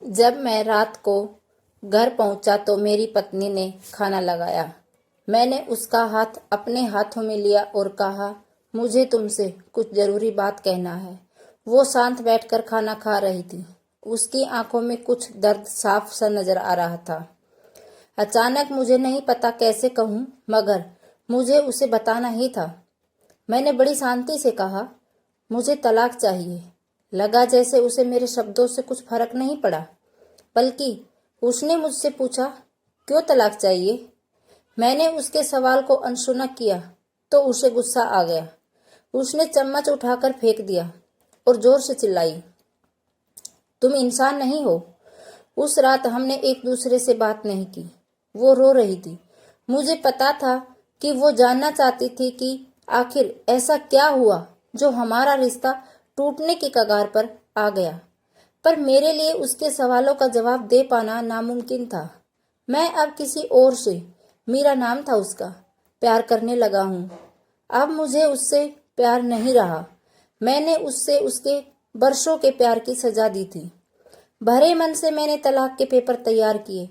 जब मैं रात को घर पहुंचा तो मेरी पत्नी ने खाना लगाया। मैंने उसका हाथ अपने हाथों में लिया और कहा, मुझे तुमसे कुछ जरूरी बात कहना है। वो शांत बैठकर खाना खा रही थी। उसकी आंखों में कुछ दर्द साफ सा नजर आ रहा था। अचानक मुझे नहीं पता कैसे कहूं, मगर मुझे उसे बताना ही था। मैंने बड़ी शांति से कहा, मुझे तलाक चाहिए। लगा जैसे उसे मेरे शब्दों से कुछ फर्क नहीं पड़ा, बल्कि उसने मुझसे पूछा, क्यों तलाक चाहिए? मैंने उसके सवाल को अनसुना किया तो उसे गुस्सा आ गया। उसने चम्मच उठाकर फेंक दिया और जोर से चिल्लाई, तुम इंसान नहीं हो। उस रात हमने एक दूसरे से बात नहीं की। वो रो रही थी। मुझे पता था कि वो जानना चाहती थी कि आखिर ऐसा क्या हुआ जो हमारा रिश्ता टूटने की कगार पर आ गया। पर मेरे लिए उसके सवालों का जवाब दे पाना नामुमकिन था। मैं अब किसी और से, मीरा नाम था उसका, प्यार करने लगा हूँ। अब मुझे उससे प्यार नहीं रहा। मैंने उससे उसके बरसों के प्यार की सजा दी थी। भरे मन से मैंने तलाक के पेपर तैयार किए।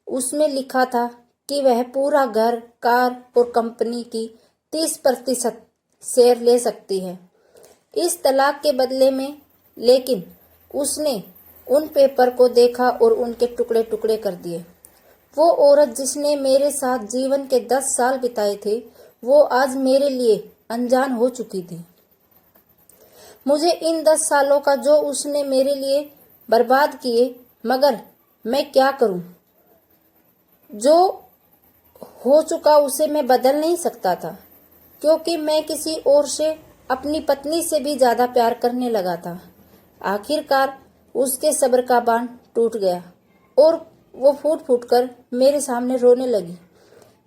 उसमें लिखा था कि वह पूरा घर, कार और कंपनी की 30% शेयर ले सकती है इस तलाक के बदले में। लेकिन उसने उन पेपर को देखा और उनके टुकड़े टुकड़े कर दिए। वो औरत जिसने मेरे साथ जीवन के 10 साल बिताए थे, वो आज मेरे लिए अनजान हो चुकी थी। मुझे इन 10 सालों का जो उसने मेरे लिए बर्बाद किए, मगर मैं क्या करूं? जो हो चुका उसे मैं बदल नहीं सकता था, क्योंकि मैं किसी और से, अपनी पत्नी से भी ज्यादा प्यार करने लगा था। आखिरकार उसके सब्र का बांध टूट गया और वो फूट फूट कर मेरे सामने रोने लगी।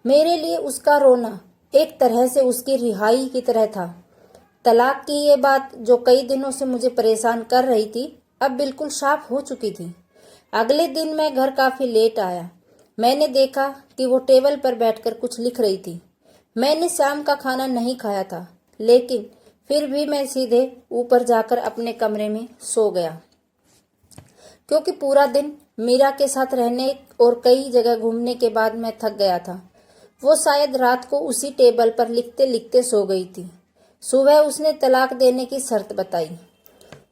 मेरे लिए उसका रोना एक तरह से उसकी रिहाई की तरह था। तलाक की ये बात जो कई दिनों से मुझे परेशान कर रही थी, अब बिल्कुल साफ हो चुकी थी। अगले दिन मैं घर काफी लेट आया। मैंने देखा कि वो टेबल पर बैठकर कुछ लिख रही थी। मैंने शाम का खाना नहीं खाया था, लेकिन फिर भी मैं सीधे ऊपर जाकर अपने कमरे में सो गया, क्योंकि पूरा दिन मीरा के साथ रहने और कई जगह घूमने के बाद मैं थक गया था। वो शायद रात को उसी टेबल पर लिखते लिखते सो गई थी। सुबह उसने तलाक देने की शर्त बताई।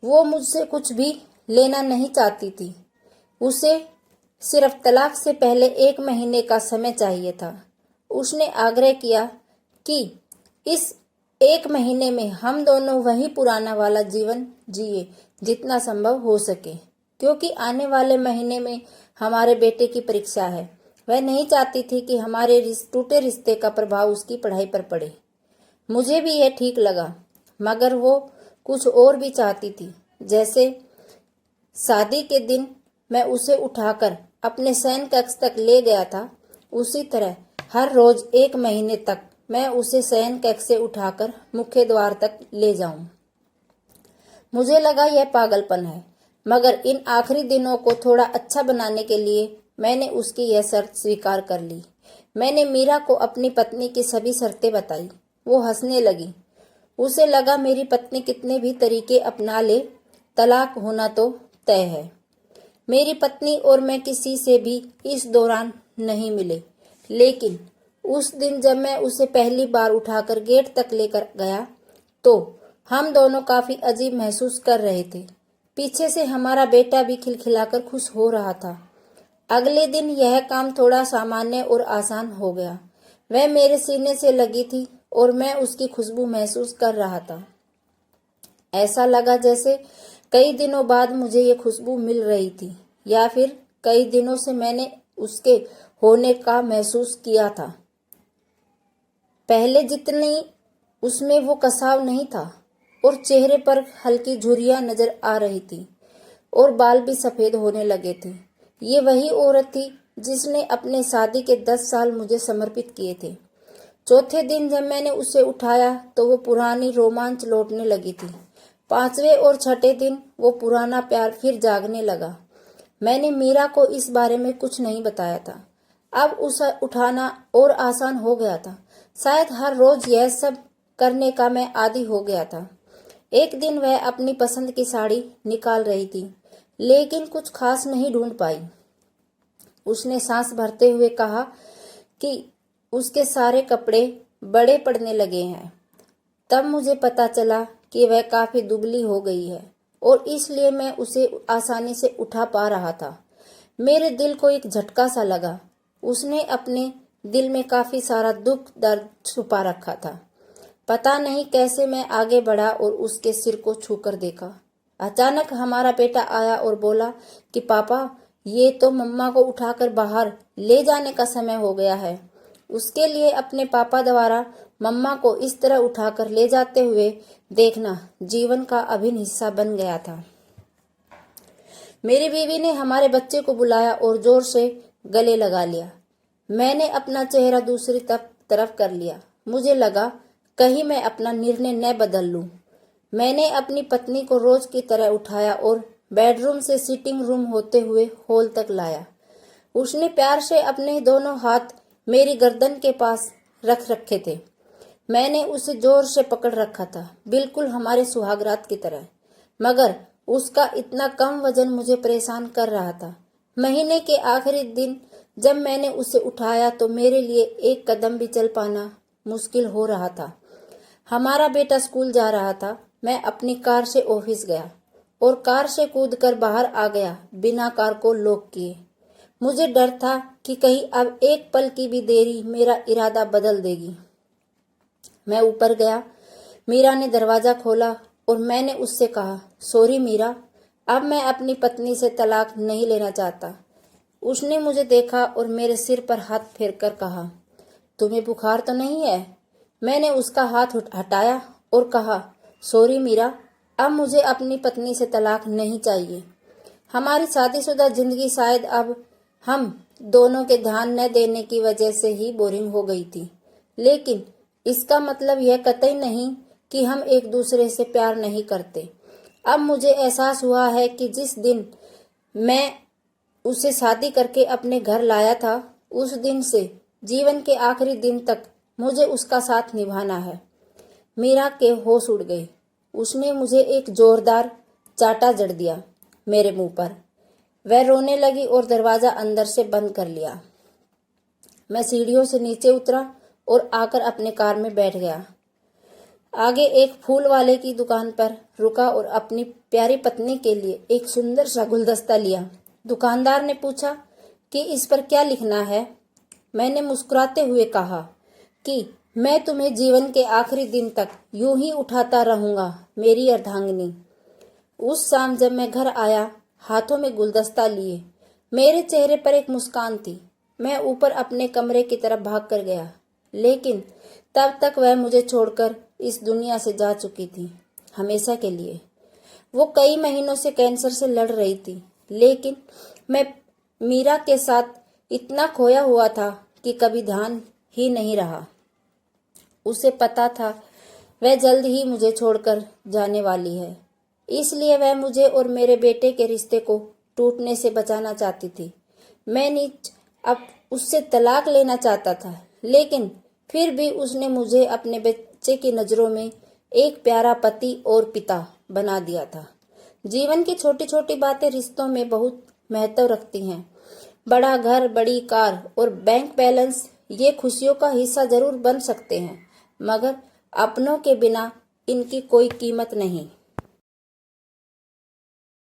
वो मुझसे कुछ भी लेना नहीं चाहती थी। उसे सिर्फ तलाक से पहले 1 महीने का समय चाहिए था। उसने आग्रह किया कि इस 1 महीने में हम दोनों वही पुराना वाला जीवन जिए जितना संभव हो सके, क्योंकि आने वाले महीने में हमारे बेटे की परीक्षा है। वह नहीं चाहती थी कि हमारे टूटे रिश्ते का प्रभाव उसकी पढ़ाई पर पड़े। मुझे भी यह ठीक लगा, मगर वो कुछ और भी चाहती थी। जैसे शादी के दिन मैं उसे उठाकर अपने शयन कक्ष तक ले गया था, उसी तरह हर रोज 1 महीने तक मैं उसे शयन कक्ष से उठाकर मुख्य द्वार तक ले जाऊं। मुझे लगा यह पागलपन है, मगर इन आखिरी दिनों को थोड़ा अच्छा बनाने के लिए मैंने उसकी यह शर्त स्वीकार कर ली। मैंने मीरा को अपनी पत्नी की सभी शर्तें बताई। वो हंसने लगी। उसे लगा मेरी पत्नी कितने भी तरीके अपना ले, तलाक होना तो तय है। मेरी पत्नी और मैं किसी से भी इस दौरान नहीं मिले, लेकिन उस दिन जब मैं उसे पहली बार उठाकर गेट तक लेकर गया तो हम दोनों काफी अजीब महसूस कर रहे थे। पीछे से हमारा बेटा भी खिलखिलाकर खुश हो रहा था। अगले दिन यह काम थोड़ा सामान्य और आसान हो गया। वह मेरे सीने से लगी थी और मैं उसकी खुशबू महसूस कर रहा था। ऐसा लगा जैसे कई दिनों बाद मुझे ये खुशबू मिल रही थी, या फिर कई दिनों से मैंने उसके होने का महसूस किया था। पहले जितनी उसमें वो कसाव नहीं था और चेहरे पर हल्की झुर्रियां नजर आ रही थी और बाल भी सफेद होने लगे थे। ये वही औरत थी जिसने अपने शादी के 10 साल मुझे समर्पित किए थे। चौथे दिन जब मैंने उसे उठाया तो वो पुरानी रोमांच लौटने लगी थी। 5वें और 6ठे दिन वो पुराना प्यार फिर जागने लगा। मैंने मीरा को इस बारे में कुछ नहीं बताया था। अब उसे उठाना और आसान हो गया था। शायद हर रोज यह सब करने का मैं आदी हो गया था। एक दिन वह अपनी पसंद की साड़ी निकाल रही थी। लेकिन कुछ खास नहीं ढूंढ पाई। उसने सांस भरते हुए कहा कि उसके सारे कपड़े बड़े पड़ने लगे हैं। तब मुझे पता चला कि वह काफी दुबली हो गई है और इसलिए मैं उसे आसानी से उठा पा रहा था। मेरे दिल को एक झटका सा लगा। उसने अपने दिल में काफी सारा दुख दर्द छुपा रखा था। पता नहीं कैसे मैं आगे बढ़ा और उसके सिर को छूकर देखा। अचानक हमारा बेटा आया और बोला कि पापा, ये तो मम्मा को उठाकर बाहर ले जाने का समय हो गया है। उसके लिए अपने पापा द्वारा मम्मा को इस तरह उठाकर ले जाते हुए देखना जीवन का अभिन्न हिस्सा बन गया था। मेरी बीवी ने हमारे बच्चे को बुलाया और जोर से गले लगा लिया। मैंने अपना चेहरा दूसरी तरफ कर लिया। मुझे लगा कहीं मैं अपना निर्णय न बदल लूं। मैंने अपनी पत्नी को रोज की तरह उठाया और बेडरूम से सिटिंग रूम होते हुए हॉल तक लाया। उसने प्यार से अपने दोनों हाथ मेरी गर्दन के पास रख रखे थे। मैंने उसे जोर से पकड़ रखा था, बिल्कुल हमारे सुहागरात की तरह। मगर उसका इतना कम वजन मुझे परेशान कर रहा था। महीने के आखिरी दिन जब मैंने उसे उठाया तो मेरे लिए एक कदम भी चल पाना मुश्किल हो रहा था। हमारा बेटा स्कूल जा रहा था। मैं अपनी कार से ऑफिस गया और कार से कूदकर बाहर आ गया बिना कार को लॉक किए। मुझे डर था कि कहीं अब एक पल की भी देरी मेरा इरादा बदल देगी। मैं ऊपर गया। मीरा ने दरवाजा खोला और मैंने उससे कहा, सॉरी मीरा, अब मैं अपनी पत्नी से तलाक नहीं लेना चाहता। उसने मुझे देखा और मेरे सिर पर हाथ फेरकर कहा, तुम्हें बुखार तो नहीं है? मैंने उसका हाथ हटाया और कहा, सॉरी मीरा, अब मुझे अपनी पत्नी से तलाक नहीं चाहिए। हमारी शादीशुदा जिंदगी शायद अब हम दोनों के ध्यान न देने की वजह से ही बोरिंग हो गई थी, लेकिन इसका मतलब यह कतई नहीं कि हम एक दूसरे से प्यार नहीं करते। अब मुझे एहसास हुआ है कि जिस दिन मैं उसे शादी करके अपने घर लाया था, उस दिन से जीवन के आखिरी दिन तक मुझे उसका साथ निभाना है। मीरा के होश उड़ गए। उसने मुझे एक जोरदार चाटा जड़ दिया मेरे मुंह पर। वह रोने लगी और दरवाजा अंदर से बंद कर लिया। मैं सीढ़ियों से नीचे उतरा और आकर अपने कार में बैठ गया। आगे एक फूल वाले की दुकान पर रुका और अपनी प्यारी पत्नी के लिए एक सुंदर सा गुलदस्ता लिया। दुकानदार ने पूछा कि इस पर क्या लिखना है। मैंने मुस्कुराते हुए कहा कि मैं तुम्हें जीवन के आखिरी दिन तक यूं ही उठाता रहूंगा, मेरी अर्धांगिनी। उस शाम जब मैं घर आया, हाथों में गुलदस्ता लिए, मेरे चेहरे पर एक मुस्कान थी। मैं ऊपर अपने कमरे की तरफ भाग कर गया, लेकिन तब तक वह मुझे छोड़कर इस दुनिया से जा चुकी थी, हमेशा के लिए। वो कई महीनों से कैंसर से लड़ रही थी, लेकिन मैं मीरा के साथ इतना खोया हुआ था कि कभी ध्यान ही नहीं रहा। उसे पता था वह जल्द ही मुझे छोड़कर जाने वाली है, इसलिए वह मुझे और मेरे बेटे के रिश्ते को टूटने से बचाना चाहती थी। मैं नीच अब उससे तलाक लेना चाहता था, लेकिन फिर भी उसने मुझे अपने बच्चे की नज़रों में एक प्यारा पति और पिता बना दिया था। जीवन की छोटी छोटी बातें रिश्तों में बहुत महत्व रखती हैं। बड़ा घर, बड़ी कार और बैंक बैलेंस ये खुशियों का हिस्सा जरूर बन सकते हैं, मगर अपनों के बिना इनकी कोई कीमत नहीं।